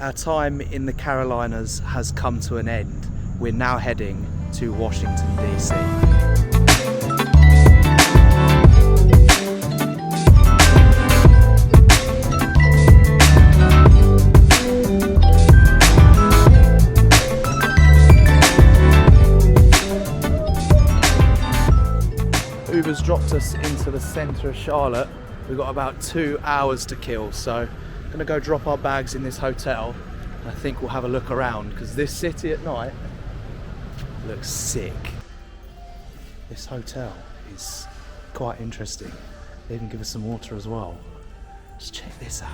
our time in the Carolinas has come to an end. We're now heading to Washington, DC. Uber's dropped us into the centre of Charlotte. We've got about 2 hours to kill, so I'm gonna go drop our bags in this hotel. I think we'll have a look around because this city at night looks sick. This hotel is quite interesting. They even give us some water as well. Just check this out.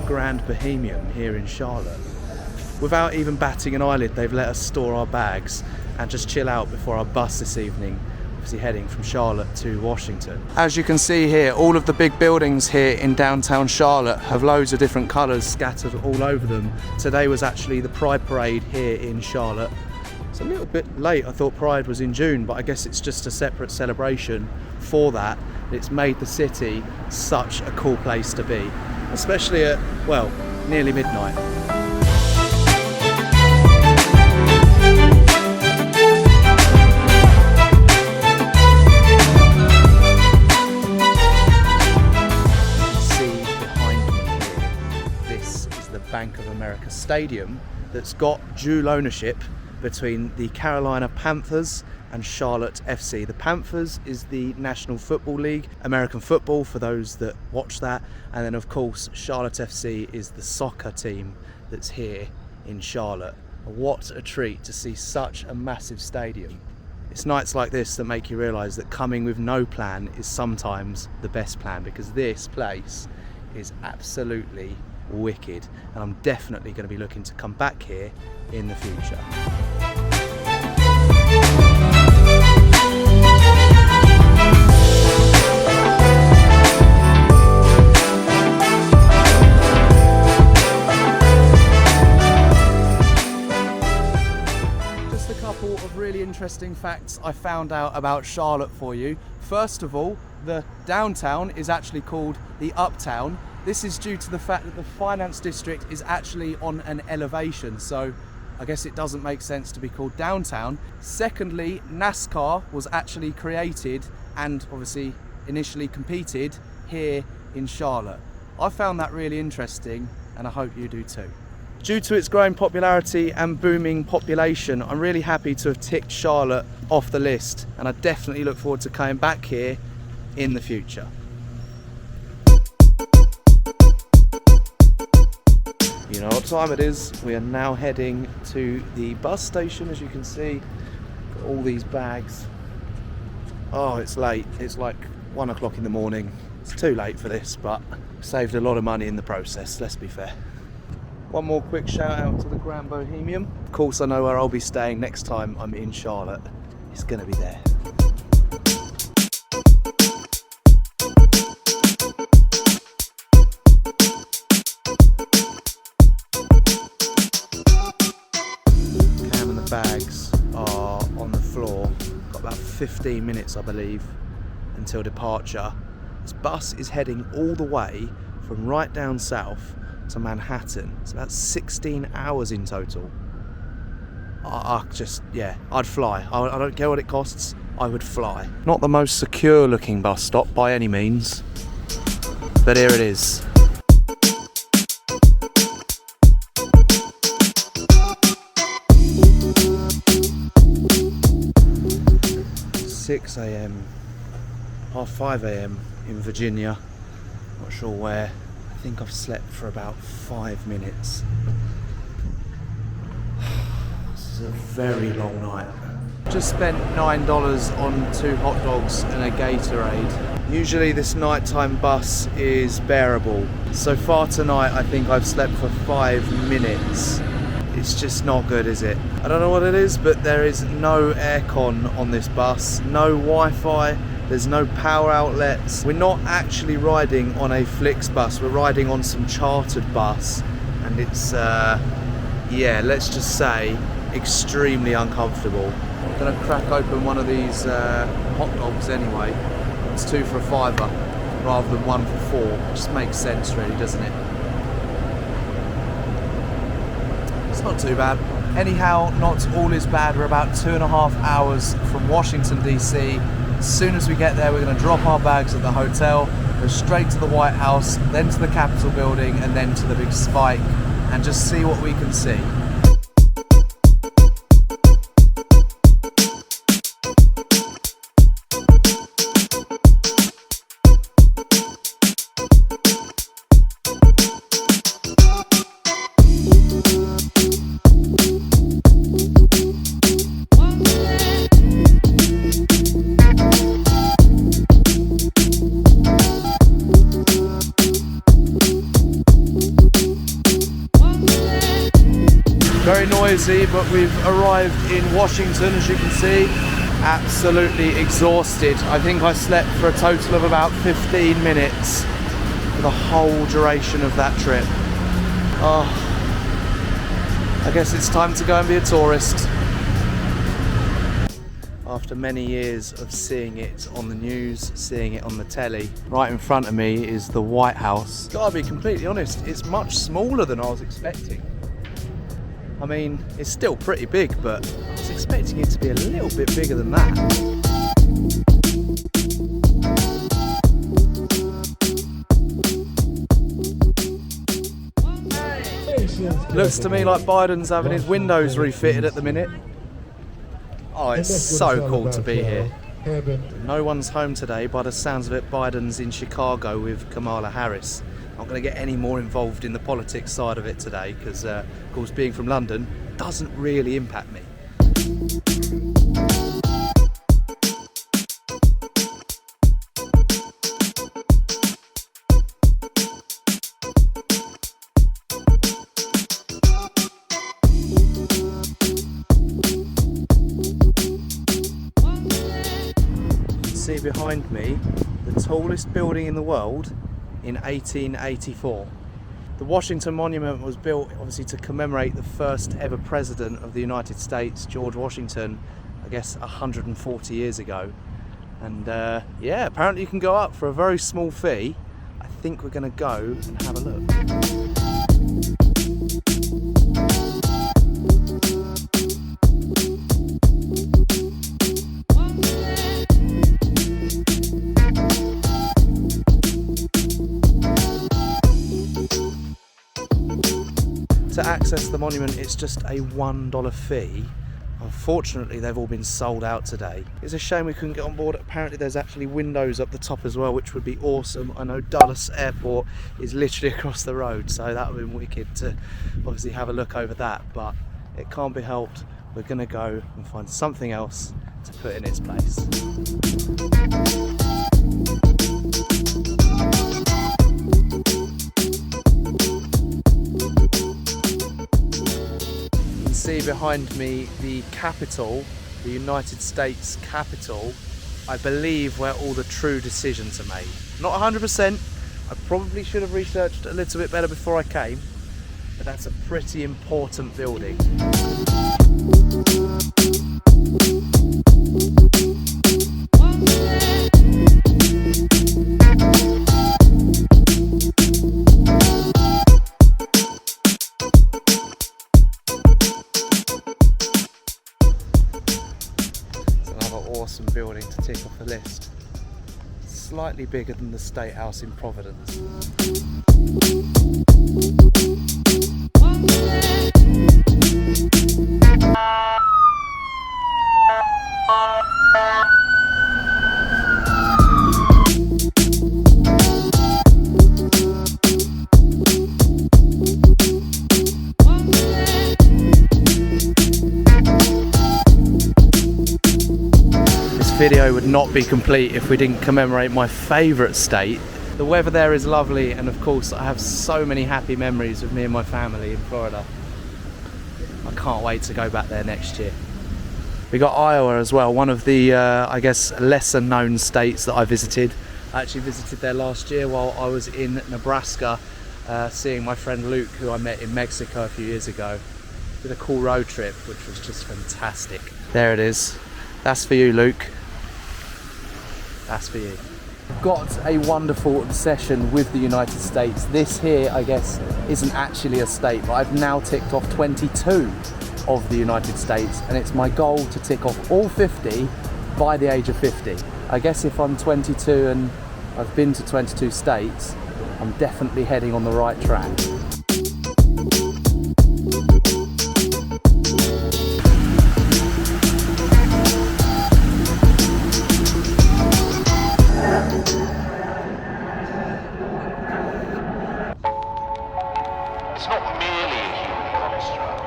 Grand Bohemian here in Charlotte. Without even batting an eyelid, they've let us store our bags and just chill out before our bus this evening, obviously heading from Charlotte to Washington. As you can see here, all of the big buildings here in downtown Charlotte have loads of different colours scattered all over them. Today was actually the Pride Parade here in Charlotte. It's a little bit late. I thought Pride was in June, but I guess it's just a separate celebration for that. It's made the city such a cool place to be, especially at, well, nearly midnight. See behind me here, this is the Bank of America Stadium that's got dual ownership between the Carolina Panthers and Charlotte FC. The Panthers is the National Football League, American football for those that watch that, and then of course Charlotte FC is the soccer team that's here in Charlotte. What a treat to see such a massive stadium. It's nights like this that make you realise that coming with no plan is sometimes the best plan, because this place is absolutely wicked, and I'm definitely going to be looking to come back here in the future. Just a couple of really interesting facts I found out about Charlotte for you. First of all, the downtown is actually called the Uptown. This is due to the fact that the finance district is actually on an elevation, so I guess it doesn't make sense to be called downtown. Secondly, NASCAR was actually created and obviously initially competed here in Charlotte. I found that really interesting, and I hope you do too. Due to its growing popularity and booming population, I'm really happy to have ticked Charlotte off the list, and I definitely look forward to coming back here in the future. You know what time it is. We are now heading to the bus station, as you can see. Got all these bags. Oh, it's late. It's like 1 o'clock in the morning. It's too late for this, but saved a lot of money in the process, let's be fair. One more quick shout out to the Grand Bohemian. Of course, I know where I'll be staying next time I'm in Charlotte. It's gonna be there. Bags are on the floor. Got about 15 minutes, I believe, until departure. This bus is heading all the way from right down south to Manhattan. It's about 16 hours in total. I'd fly. I don't care what it costs, I would fly. Not the most secure looking bus stop by any means, but here it is. 6 a.m, half 5 a.m. in Virginia. Not sure where. I think I've slept for about 5 minutes. This is a very long night. Just spent $9 on 2 hot dogs and a Gatorade. Usually this nighttime bus is bearable. So far tonight I think I've slept for 5 minutes. It's just not good, is it? I don't know what it is, but there is no aircon on this bus, no Wi-Fi, there's no power outlets. We're not actually riding on a Flix bus, we're riding on some chartered bus, and it's yeah, let's just say extremely uncomfortable. I'm gonna crack open one of these hot dogs anyway. It's 2 for a £5 rather than 1 for £4. Just makes sense really, doesn't it? It's not too bad. Anyhow, not all is bad. We're about 2.5 hours from Washington DC. As soon as we get there, we're going to drop our bags at the hotel, go straight to the White House, then to the Capitol building, and then to the big spike, and just see what we can see. Very noisy, but we've arrived in Washington, as you can see. Absolutely exhausted. I think I slept for a total of about 15 minutes for the whole duration of that trip. Oh, I guess it's time to go and be a tourist. After many years of seeing it on the news, seeing it on the telly, right in front of me is the White House. Gotta be completely honest, it's much smaller than I was expecting. I mean, it's still pretty big, but I was expecting it to be a little bit bigger than that. Looks to me like Biden's having his windows refitted at the minute. Oh, it's so cool to be here. No one's home today. By the sounds of it, Biden's in Chicago with Kamala Harris. I'm not going to get any more involved in the politics side of it today because, of course, being from London doesn't really impact me. See behind me the tallest building in the world in 1884. The Washington Monument was built obviously to commemorate the first ever president of the United States, George Washington, I guess 140 years ago. And yeah, apparently you can go up for a very small fee. I think we're going to go and have a look. To access the monument, it's just a $1 fee. Unfortunately, they've all been sold out today. It's a shame we couldn't get on board. Apparently there's actually windows up the top as well, which would be awesome. I know Dulles Airport is literally across the road, so that would have been wicked to obviously have a look over that, but it can't be helped. We're gonna go and find something else to put in its place. See behind me the Capitol, the United States Capitol, I believe where all the true decisions are made. Not 100%, I probably should have researched a little bit better before I came, but that's a pretty important building. Awesome building to tick off the list. Slightly bigger than the State House in Providence. Video would not be complete if we didn't commemorate my favourite state. The weather there is lovely, and of course I have so many happy memories with me and my family in Florida. I can't wait to go back there next year. We got Iowa as well, one of the I guess lesser known states that I visited. I actually visited there last year while I was in Nebraska, seeing my friend Luke, who I met in Mexico a few years ago. Did a cool road trip, which was just fantastic. There it is. That's for you, Luke. That's for you. I've got a wonderful obsession with the United States. This here, I guess, isn't actually a state, but I've now ticked off 22 of the United States, and it's my goal to tick off all 50 by the age of 50. I guess if I'm 22 and I've been to 22 states, I'm definitely heading on the right track. It's not merely a human construct.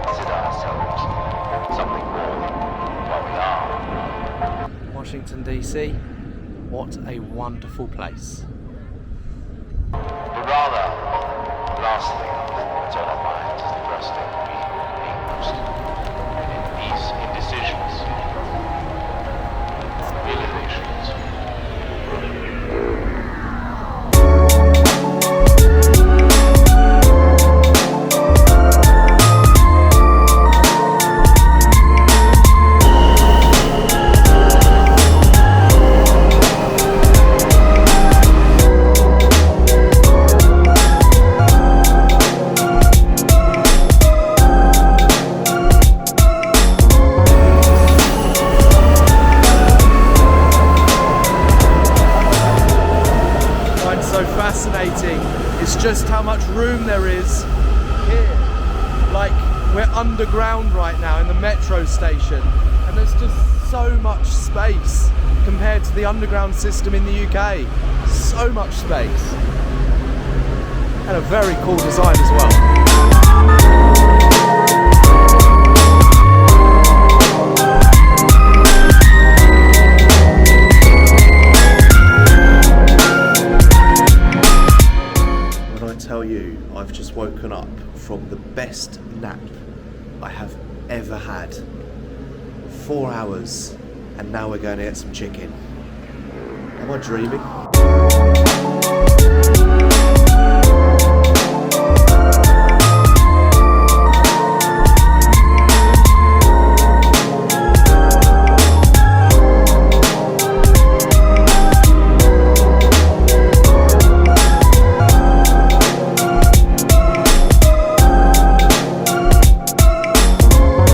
Consider ourselves something more than what we are. Washington DC, what a wonderful place. But rather, the last thing that's on our minds is the thrusting being most. And in these indecisions, realizations. Fascinating is just how much room there is here. Like, we're underground right now in the metro station, and there's just so much space compared to the underground system in the UK. So much space. And a very cool design as well. Tell you, I've just woken up from the best nap I have ever had. 4 hours, and now we're going to get some chicken. Am I dreaming?